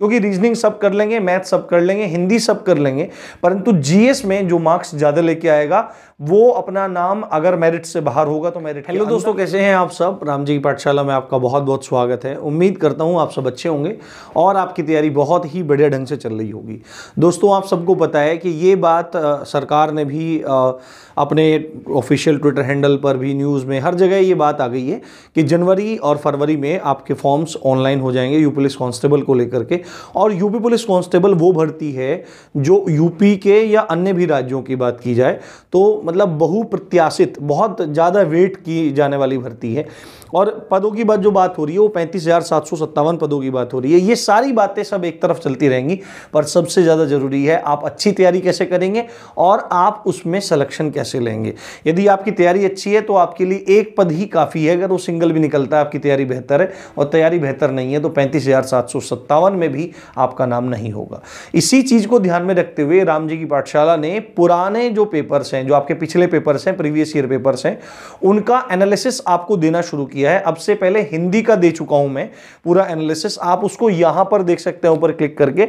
क्योंकि रीजनिंग सब कर लेंगे, मैथ सब कर लेंगे, हिंदी सब कर लेंगे, परंतु जीएस में जो मार्क्स ज्यादा लेके आएगा वो अपना नाम अगर मेरिट से बाहर होगा तो मेरिट। हेलो दोस्तों, कैसे हैं आप सब। राम जी की पाठशाला में आपका बहुत बहुत स्वागत है। उम्मीद करता हूं आप सब अच्छे होंगे और आपकी तैयारी बहुत ही बढ़िया ढंग से चल रही होगी। दोस्तों, आप सबको पता है कि ये बात सरकार ने भी अपने ऑफिशियल ट्विटर हैंडल पर भी, न्यूज़ में, हर जगह ये बात आ गई है कि जनवरी और फरवरी में आपके फॉर्म्स ऑनलाइन हो जाएंगे यूपी पुलिस कांस्टेबल को लेकर के। और यूपी पुलिस कांस्टेबल वो भर्ती है जो यूपी के या अन्य भी राज्यों की बात की जाए तो मतलब बहुप्रत्याशित, बहुत ज़्यादा वेट की जाने वाली भर्ती है। और पदों की बात जो बात हो रही है वो 35,757 पदों की बात हो रही है। ये सारी बातें सब एक तरफ चलती रहेंगी, पर सबसे ज़्यादा ज़रूरी है आप अच्छी तैयारी कैसे करेंगे और आप उसमें सिलेक्शन कैसे लेंगे। यदि आपकी तैयारी अच्छी है तो आपके लिए एक पद ही काफ़ी है। अगर वो सिंगल भी निकलता है, आपकी तैयारी बेहतर है, और तैयारी बेहतर नहीं है तो 35,757 में भी आपका नाम नहीं होगा। इसी चीज़ को ध्यान में रखते हुए राम जी की पाठशाला ने पुराने जो पेपर्स हैं, जो आपके पिछले पेपर्स हैं, प्रीवियस ईयर पेपर्स हैं, उनका एनालिसिस आपको देना शुरू किया है। अब से पहले हिंदी का दे चुका हूं मैं पूरा एनालिसिस, आप उसको यहां पर देख सकते हैं ऊपर क्लिक करके।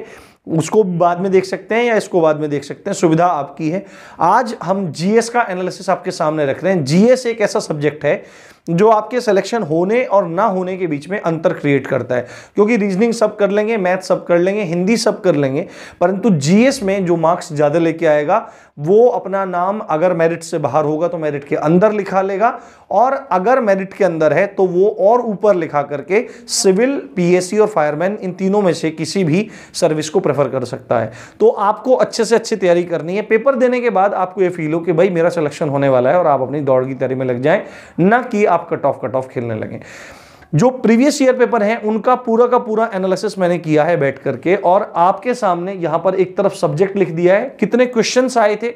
उसको बाद में देख सकते हैं या इसको बाद में देख सकते हैं, सुविधा आपकी है। आज हम जीएस का एनालिसिस आपके सामने रख रहे हैं। जीएस एक ऐसा सब्जेक्ट है जो आपके सिलेक्शन होने और ना होने के बीच में अंतर क्रिएट करता है, क्योंकि रीजनिंग सब कर लेंगे, मैथ सब कर लेंगे, हिंदी सब कर लेंगे, परंतु जीएस में जो मार्क्स ज्यादा लेके आएगा वो अपना नाम अगर मेरिट से बाहर होगा तो मेरिट के अंदर लिखा लेगा, और अगर मेरिट के अंदर है तो वो और ऊपर लिखा करके सिविल, पीएससी और फायरमैन, इन तीनों में से किसी भी सर्विस को प्रेफर कर सकता है। तो आपको अच्छे से अच्छी तैयारी करनी है। पेपर देने के बाद आपको ये फील हो कि भाई मेरा सिलेक्शन होने वाला है और आप अपनी दौड़ की तैयारी में लग जाएं, ना कि आप कट ऑफ खेलने लगें। जो प्रीवियस ईयर पेपर हैं उनका पूरा का पूरा एनालिसिस मैंने किया है बैठ करके, और आपके सामने यहां पर एक तरफ सब्जेक्ट लिख दिया है, कितने क्वेश्चंस आए थे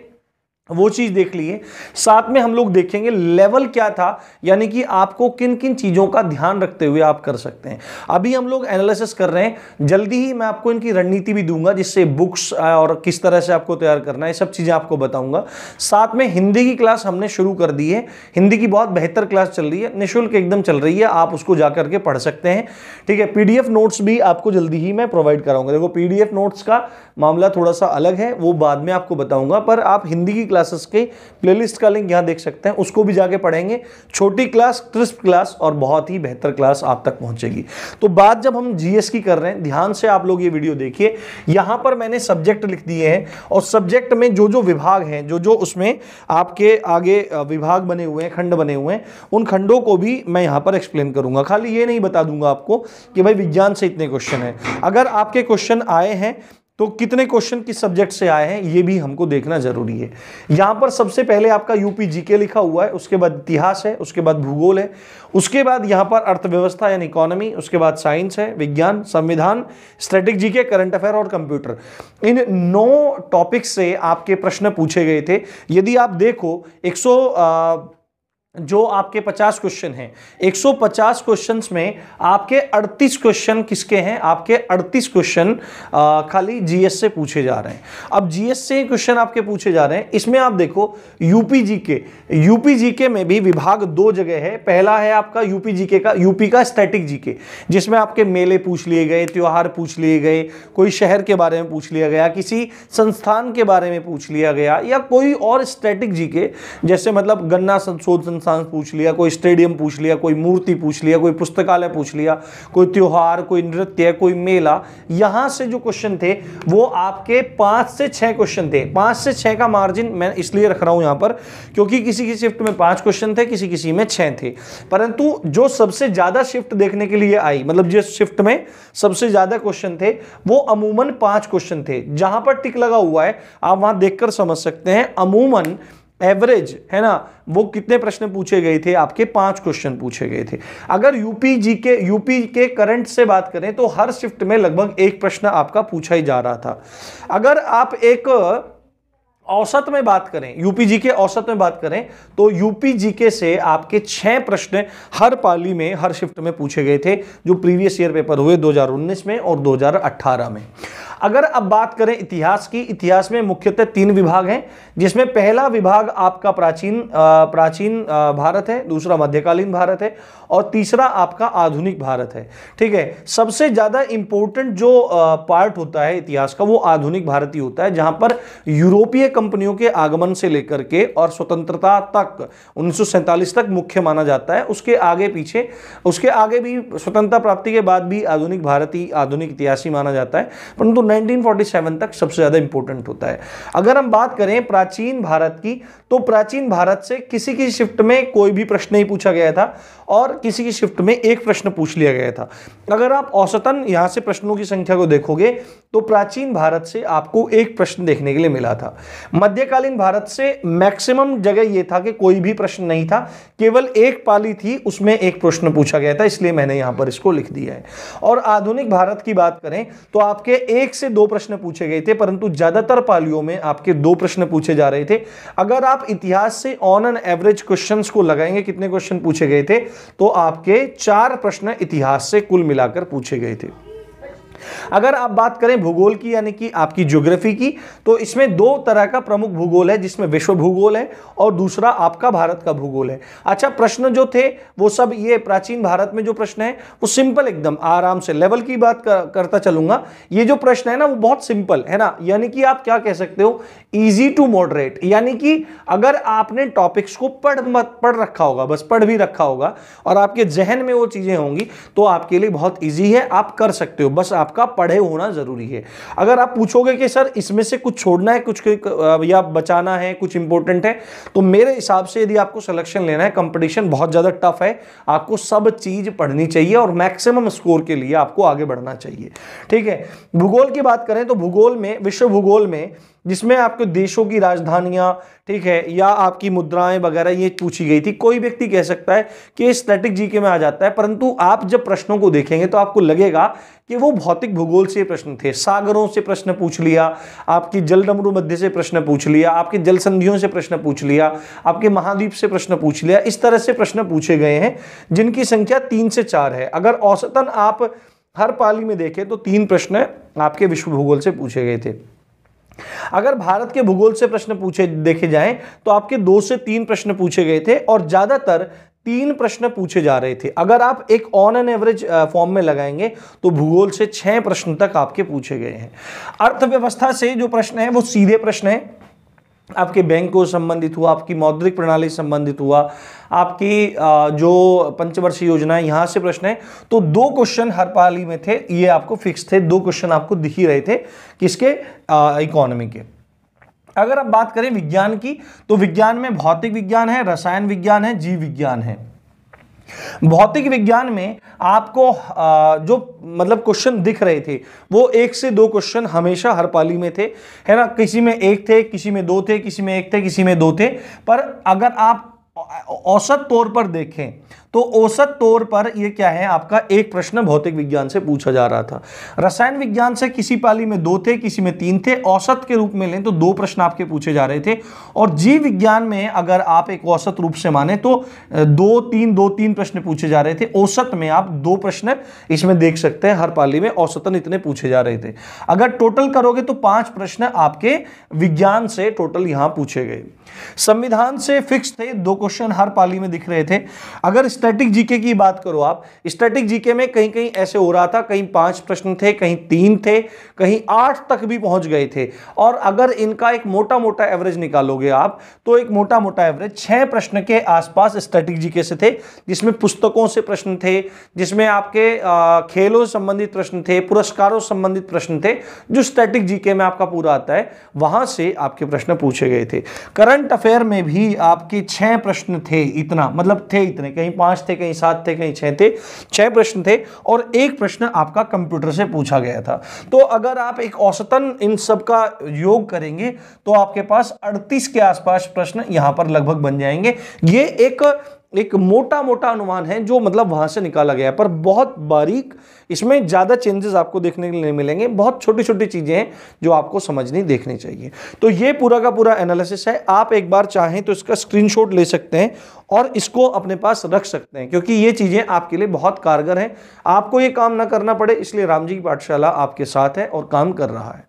वो चीज देख लिए। साथ में हम लोग देखेंगे लेवल क्या था, यानी कि आपको किन किन चीजों का ध्यान रखते हुए आप कर सकते हैं। अभी हम लोग एनालिसिस कर रहे हैं, जल्दी ही मैं आपको इनकी रणनीति भी दूंगा, जिससे बुक्स और किस तरह से आपको तैयार करना है, सब चीजें आपको बताऊंगा। साथ में हिंदी की क्लास हमने शुरू कर दी है, हिंदी की बहुत बेहतर क्लास चल रही है, निःशुल्क एकदम चल रही है, आप उसको जाकर के पढ़ सकते हैं। ठीक है, पीडीएफ नोट्स भी आपको जल्दी ही मैं प्रोवाइड कराऊंगा। देखो, पीडीएफ नोट्स का मामला थोड़ा सा अलग है, वो बाद में आपको बताऊंगा, पर आप हिंदी की क्लासेस के प्लेलिस्ट का लिंक यहां देख सकते हैं, उसको भी जाके पढ़ेंगे। छोटी क्लास, क्रिस्प क्लास और बहुत ही बेहतर क्लास आप तक पहुंचेगी। तो बात जब हम जीएस की कर रहे हैं, ध्यान से आप लोग ये वीडियो देखिए। यहां पर मैंने सब्जेक्ट लिख दिए हैं, और सब्जेक्ट में जो जो विभाग हैं, जो जो उसमें आपके आगे विभाग बने हुए हैं, खंड बने हुए हैं, उन खंडों को भी मैं यहां पर एक्सप्लेन करूंगा। खाली ये नहीं बता दूंगा आपको कि भाई विज्ञान से इतने क्वेश्चन है। अगर आपके क्वेश्चन आए हैं तो कितने क्वेश्चन किस सब्जेक्ट से आए हैं ये भी हमको देखना जरूरी है। यहां पर सबसे पहले आपका यूपी जीके लिखा हुआ है, उसके बाद इतिहास है, उसके बाद भूगोल है, उसके बाद यहां पर अर्थव्यवस्था यानी इकोनॉमी, उसके बाद साइंस है, विज्ञान, संविधान, स्टैटिक जीके, करंट अफेयर और कंप्यूटर। इन 9 टॉपिक से आपके प्रश्न पूछे गए थे। यदि आप देखो जो आपके 50 क्वेश्चन हैं, 150 क्वेश्चंस में आपके 38 क्वेश्चन किसके हैं? आपके 38 क्वेश्चन खाली जीएस से पूछे जा रहे हैं। अब जीएस से क्वेश्चन आपके पूछे जा रहे हैं, इसमें आप देखो यूपी जीके में भी विभाग 2 जगह है। पहला है आपका यूपी जीके का, यूपी का स्टैटिक जीके, जिसमें आपके मेले पूछ लिए गए, त्योहार पूछ लिए गए, कोई शहर के बारे में पूछ लिया गया, किसी संस्थान के बारे में पूछ लिया गया, या कोई और स्टैटिक जीके, जैसे मतलब गन्ना संशोधन पूछ लिया, कोई स्टेडियम पूछ लिया, कोई मूर्ति पूछ लिया, कोई पुस्तकालय पूछ लिया, कोई त्योहार, कोई नृत्य, कोई मेला। यहां से जो क्वेश्चन थे वो आपके 5 से 6 क्वेश्चन थे। 5 से 6 का मार्जिन मैं इसलिए रख रहा हूं यहां पर क्योंकि किसी की शिफ्ट में 5 क्वेश्चन थे, किसी में 6 थे। परंतु जो सबसे ज्यादा शिफ्ट देखने के लिए आई, मतलब जिस शिफ्ट में सबसे ज्यादा क्वेश्चन थे, वो अमूमन 5 क्वेश्चन थे। जहां पर टिक लगा हुआ है आप वहां देखकर समझ सकते हैं, अमूमन एवरेज है ना, वो कितने प्रश्न पूछे गए थे? आपके 5 क्वेश्चन पूछे गए थे। अगर यूपी के करंट से बात करें तो हर शिफ्ट में लगभग 1 प्रश्न आपका पूछा ही जा रहा था। अगर आप एक औसत में बात करें, यूपी जीके औसत में बात करें, तो यूपी जीके से आपके 6 प्रश्न हर पाली में, हर शिफ्ट में पूछे गए थे, जो प्रीवियस ईयर पेपर हुए 2019 में और 2018 में। अगर अब बात करें इतिहास की, इतिहास में मुख्यतः 3 विभाग हैं, जिसमें पहला विभाग आपका प्राचीन भारत है, दूसरा मध्यकालीन भारत है, और तीसरा आपका आधुनिक भारत है। ठीक है, सबसे ज्यादा इंपॉर्टेंट जो पार्ट होता है इतिहास का वो आधुनिक भारत ही होता है, जहां पर यूरोपीय कंपनियों के आगमन से लेकर के और स्वतंत्रता तक 1947 तक मुख्य माना जाता है। उसके आगे पीछे, उसके आगे भी स्वतंत्रता प्राप्ति के बाद भी आधुनिक भारत ही आधुनिक इतिहास ही माना जाता है, परंतु 1947 तक सबसे ज्यादा इंपॉर्टेंट होता है। अगर हम बात करें प्राचीन भारत की, तो प्राचीन भारत से किसी की शिफ्ट में कोई भी प्रश्न नहीं पूछा गया था और किसी की शिफ्ट में एक प्रश्न पूछ लिया गया था। अगर आप औसतन यहां से प्रश्नों की संख्या को देखोगे तो प्राचीन भारत से आपको एक प्रश्न देखने के लिए मिला था। मध्यकालीन भारत से मैक्सिमम जगह यह था कि कोई भी प्रश्न नहीं था, केवल एक पाली थी, उसमें एक प्रश्न पूछा गया था, इसलिए मैंने यहां पर इसको लिख दिया है। और आधुनिक भारत की बात करें तो आपके 1 से 2 प्रश्न पूछे गए थे, परंतु ज्यादातर पालियों में आपके 2 प्रश्न पूछे जा रहे थे। अगर आप इतिहास से ऑन एन एवरेज क्वेश्चंस को लगाएंगे कितने क्वेश्चन पूछे गए थे, तो आपके 4 प्रश्न इतिहास से कुल मिलाकर पूछे गए थे। अगर आप बात करें भूगोल की यानी कि आपकी ज्योग्राफी की, तो इसमें 2 तरह का प्रमुख भूगोल है, जिसमें विश्व भूगोल है और दूसरा आपका भारत का भूगोल है। अच्छा, प्रश्न जो थे वो सब ये प्राचीन भारत में जो प्रश्न है वो सिंपल, एकदम आराम से लेवल की बात करता चलूंगा। ये जो प्रश्न है ना वो बहुत सिंपल है ना, यानी कि आप क्या कह सकते हो, इजी टू मॉडरेट, यानी कि अगर आपने टॉपिक्स को पढ़ रखा होगा, बस पढ़ भी रखा होगा और आपके जहन में वो चीजें होंगी तो आपके लिए बहुत इजी है, आप कर सकते हो, बस आपका पढ़े होना जरूरी है। अगर आप पूछोगे कि सर इसमें से कुछ छोड़ना है, कुछ या बचाना है, कुछ इंपॉर्टेंट है, तो मेरे हिसाब से यदि आपको सिलेक्शन लेना है, कंपटीशन बहुत ज्यादा टफ है, आपको सब चीज पढ़नी चाहिए और मैक्सिमम स्कोर के लिए आपको आगे बढ़ना चाहिए। ठीक है, भूगोल की बात करें तो भूगोल में, विश्व भूगोल में, जिसमें आपके देशों की राजधानियां, ठीक है, या आपकी मुद्राएं वगैरह ये पूछी गई थी। कोई व्यक्ति कह सकता है कि स्टैटिक जीके में आ जाता है, परंतु आप जब प्रश्नों को देखेंगे तो आपको लगेगा कि वो भौतिक भूगोल से प्रश्न थे। सागरों से प्रश्न पूछ लिया, आपकी जलडमरू मध्य से प्रश्न पूछ लिया, आपके जल संधियों से प्रश्न पूछ लिया, आपके महाद्वीप से प्रश्न पूछ लिया, इस तरह से प्रश्न पूछे गए हैं जिनकी संख्या 3 से 4 है। अगर औसतन आप हर पाली में देखें तो 3 प्रश्न आपके विश्व भूगोल से पूछे गए थे। अगर भारत के भूगोल से प्रश्न पूछे देखे जाएं तो आपके 2 से 3 प्रश्न पूछे गए थे और ज्यादातर 3 प्रश्न पूछे जा रहे थे। अगर आप एक ऑन एन एवरेज फॉर्म में लगाएंगे तो भूगोल से 6 प्रश्न तक आपके पूछे गए हैं। अर्थव्यवस्था से जो प्रश्न है वो सीधे प्रश्न है, आपके बैंक को संबंधित हुआ, आपकी मौद्रिक प्रणाली से संबंधित हुआ, आपकी जो पंचवर्षीय योजना है यहाँ से प्रश्न है। तो 2 क्वेश्चन हर पाली में थे, ये आपको फिक्स थे, 2 क्वेश्चन आपको दिख ही रहे थे किसके, इकोनॉमी के। अगर आप बात करें विज्ञान की तो विज्ञान में भौतिक विज्ञान है, रसायन विज्ञान है, जीव विज्ञान है। भौतिक विज्ञान में आपको जो मतलब क्वेश्चन दिख रहे थे वो 1 से 2 क्वेश्चन हमेशा हर पाली में थे, है ना। किसी में 1 थे, किसी में 2 थे, किसी में 1 थे, किसी में 2 थे। पर अगर आप औसत तौर पर देखें तो औसत तौर पर ये क्या है, आपका 1 प्रश्न भौतिक विज्ञान से पूछा जा रहा था। रसायन विज्ञान से किसी पाली में 2 थे, किसी में 3 थे। औसत के रूप में लें तो 2 प्रश्न आपके पूछे जा रहे थे। और जीव विज्ञान में अगर आप एक औसत रूप से माने तो 2-3 प्रश्न पूछे जा रहे थे। औसत में आप 2 प्रश्न इसमें देख सकते हैं, हर पाली में औसतन इतने पूछे जा रहे थे। अगर टोटल करोगे तो 5 प्रश्न आपके विज्ञान से टोटल यहां पूछे गए। संविधान से फिक्स थे, 2 क्वेश्चन हर पाली में दिख रहे थे। अगर स्टैटिक जीके की बात करो आप, स्टैटिक जीके में कहीं कहीं ऐसे हो रहा था, कहीं 5 प्रश्न थे, कहीं 3 थे, कहीं 8 तक भी पहुंच गए थे। और अगर इनका एक मोटा मोटा एवरेज निकालोगे आप तो एक मोटा मोटा एवरेज 6 प्रश्न के आसपास स्टैटिक जीके से थे, जिसमें पुस्तकों से प्रश्न थे, जिसमें आपके खेलों से संबंधित प्रश्न थे, पुरस्कारों से संबंधित प्रश्न थे, जो स्टैटिक जीके में आपका पूरा आता है, वहां से आपके प्रश्न पूछे गए थे। करंट अफेयर में भी आपके 6 प्रश्न थे, इतना मतलब थे इतने, कहीं 5 थे, कहीं 7 थे, कहीं 6 थे, 6 प्रश्न थे और 1 प्रश्न आपका कंप्यूटर से पूछा गया था। तो अगर आप एक औसतन इन सब का योग करेंगे तो आपके पास 38 के आसपास प्रश्न यहां पर लगभग बन जाएंगे। ये एक मोटा मोटा अनुमान है जो मतलब वहां से निकाला गया है, पर बहुत बारीक, इसमें ज्यादा चेंजेस आपको देखने के लिए मिलेंगे। बहुत छोटी छोटी चीजें हैं जो आपको समझनी देखनी चाहिए। तो ये पूरा का पूरा एनालिसिस है। आप एक बार चाहें तो इसका स्क्रीनशॉट ले सकते हैं और इसको अपने पास रख सकते हैं, क्योंकि ये चीजें आपके लिए बहुत कारगर हैं। आपको ये काम ना करना पड़े, इसलिए रामजी की पाठशाला आपके साथ है और काम कर रहा है।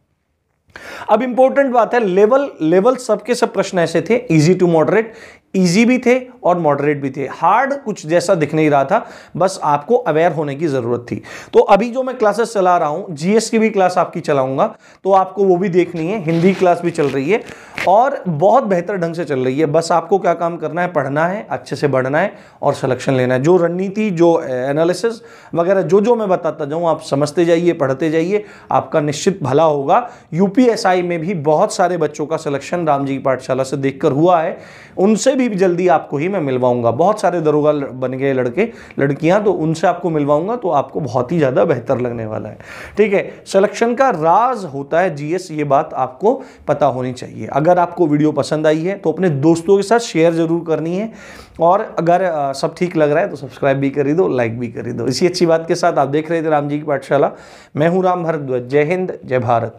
अब इंपॉर्टेंट बात है, लेवल सबके सब प्रश्न ऐसे थे, इजी टू मॉडरेट। इजी भी थे और मॉडरेट भी थे, हार्ड कुछ जैसा दिख नहीं रहा था, बस आपको अवेयर होने की जरूरत थी। तो अभी जो मैं क्लासेस चला रहा हूं, जीएस की भी क्लास आपकी चलाऊंगा, तो आपको वो भी देखनी है। हिंदी क्लास भी चल रही है और बहुत बेहतर ढंग से चल रही है। बस आपको क्या काम करना है, पढ़ना है, अच्छे से बढ़ना है और सिलेक्शन लेना है। जो रणनीति, जो एनालिसिस वगैरह जो मैं बताता जाऊं, आप समझते जाइए, पढ़ते जाइए, आपका निश्चित भला होगा। यूपीएसआई में भी बहुत सारे बच्चों का सिलेक्शन राम जी की पाठशाला से देखकर हुआ है, उनसे भी जल्दी आपको ही मैं मिलवाऊंगा। बहुत सारे दरोगा बन गए लड़के लड़कियां, तो उनसे आपको मिलवाऊंगा, तो आपको बहुत ही ज्यादा बेहतर लगने वाला है। ठीक है, सिलेक्शन का राज होता है जीएस, ये बात आपको पता होनी चाहिए। अगर आपको वीडियो पसंद आई है तो अपने दोस्तों के साथ शेयर जरूर करनी है, और अगर सब ठीक लग रहा है तो सब्सक्राइब भी कर दो, लाइक भी कर दो। इसी अच्छी बात के साथ आप देख रहे थे राम जी की पाठशाला। मैं हूं राम भारद्वाज। जय हिंद, जय भारत।